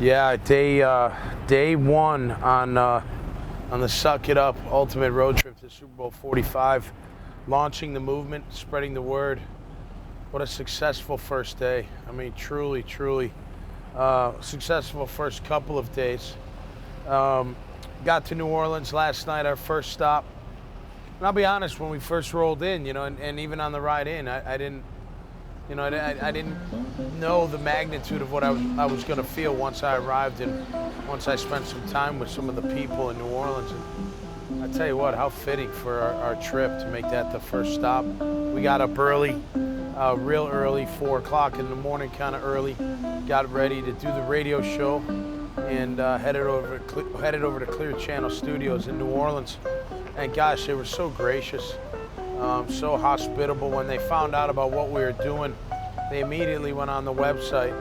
Yeah, day one on the Suck It Up Ultimate Road Trip to Super Bowl 45, launching the movement, spreading the word. What a successful first day. I mean, truly successful first couple of days. Got to New Orleans last night, our first stop. And I'll be honest, when we first rolled in, and even on the ride in, I didn't know the magnitude of what I was going to feel once I arrived and once I spent some time with some of the people in New Orleans. And I tell you what, how fitting for our trip to make that the first stop. We got up early, real early, 4 o'clock in the morning, kind of early. Got ready to do the radio show and headed over to Clear Channel Studios in New Orleans. And gosh, they were so gracious. So hospitable. When they found out about what we were doing, they immediately went on the website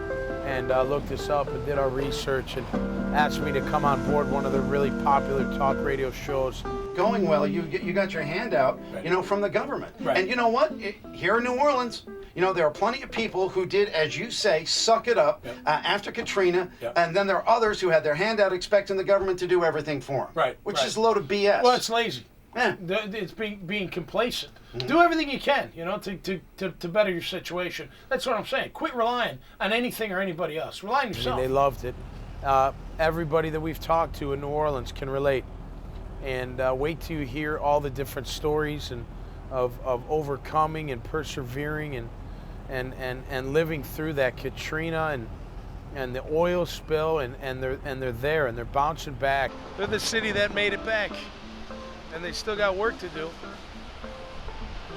and looked us up and did our research and asked me to come on board one of the really popular talk radio shows. Going well, you got your hand out, Right. From the government. Right. And you know what? Here in New Orleans, there are plenty of people who did, as you say, suck it up Yep. After Katrina, Yep. and then there are others who had their hand out expecting the government to do everything for them. Right, Which right. is a load of BS. Well, it's lazy. Yeah. It's being complacent. Do everything you can, to better your situation. That's what I'm saying. Quit relying on anything or anybody else. Rely on yourself. They loved it. Everybody that we've talked to in New Orleans can relate. And wait till you hear all the different stories and of overcoming and persevering and living through that Katrina and the oil spill and they're there and they're bouncing back. They're the city that made it back. And they still got work to do.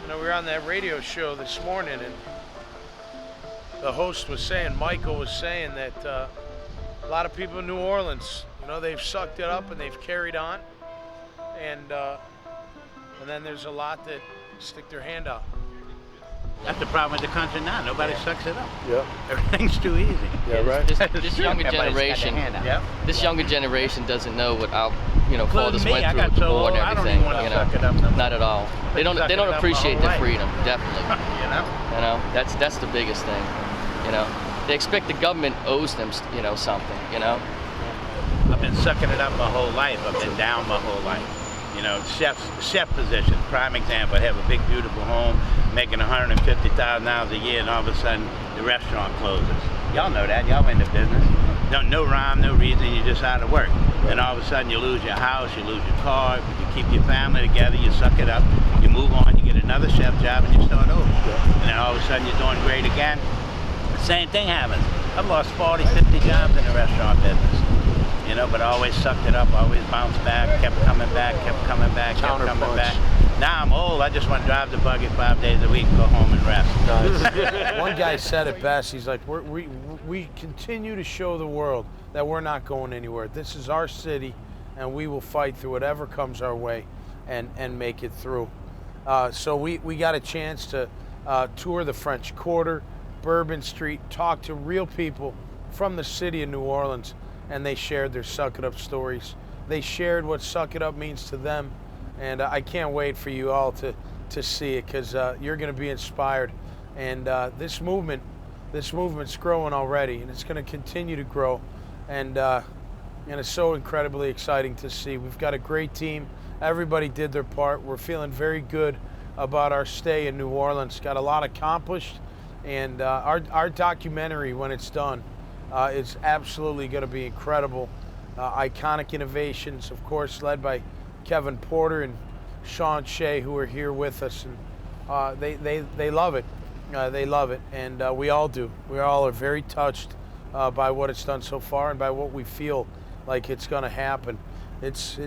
We were on that radio show this morning, and the host was saying, Michael was saying that a lot of people in New Orleans, they've sucked it up and they've carried on, and then there's a lot that stick their hand out. That's the problem with the country now. Nobody sucks it up. Yeah. Everything's too easy. Yeah, right. This younger generation, Yep. this younger generation doesn't know what our Including fathers me, went I through got with the so war and old, I don't everything. even want to suck it up no more. Not at all. They don't Suck it up my appreciate whole the life. freedom. Definitely. You know? That's the biggest thing. They expect the government owes them something. I've been sucking it up my whole life. I've been down my whole life. Chef position, prime example. I have a big, beautiful home, making $150,000 a year, and all of a sudden the restaurant closes. Y'all know that. Y'all in the business. No rhyme, no reason. You're just out of work. And all of a sudden you lose your house, you lose your car, you keep your family together, you suck it up, you move on, you get another chef job, and you start over. And then all of a sudden you're doing great again. The same thing happens. I've lost 40, 50 jobs in the restaurant business. But I always sucked it up, always bounced back, kept coming back, kept coming back. Now I'm old, I just want to drive the buggy 5 days a week, go home and rest. One guy said it best. He's like, we continue to show the world that we're not going anywhere. This is our city, and we will fight through whatever comes our way and make it through. So we got a chance to tour the French Quarter, Bourbon Street, talk to real people from the city of New Orleans, and they shared their Suck It Up stories. They shared what Suck It Up means to them, and I can't wait for you all to see it, because you're going to be inspired. And this movement's growing already, and it's going to continue to grow, and it's so incredibly exciting to see. We've got a great team. Everybody did their part. We're feeling very good about our stay in New Orleans. Got a lot accomplished, and our documentary, when it's done, is absolutely going to be incredible. Iconic innovations, of course, led by Kevin Porter and Sean Shea, who are here with us, and they love it. They love it, and we all do. We all are very touched by what it's done so far and by what we feel like it's going to happen. It's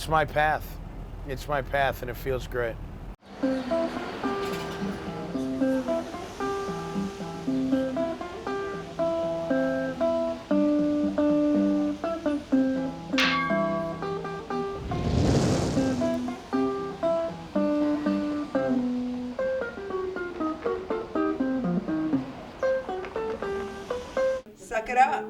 my path. It's my path, and it feels great. Suck it up.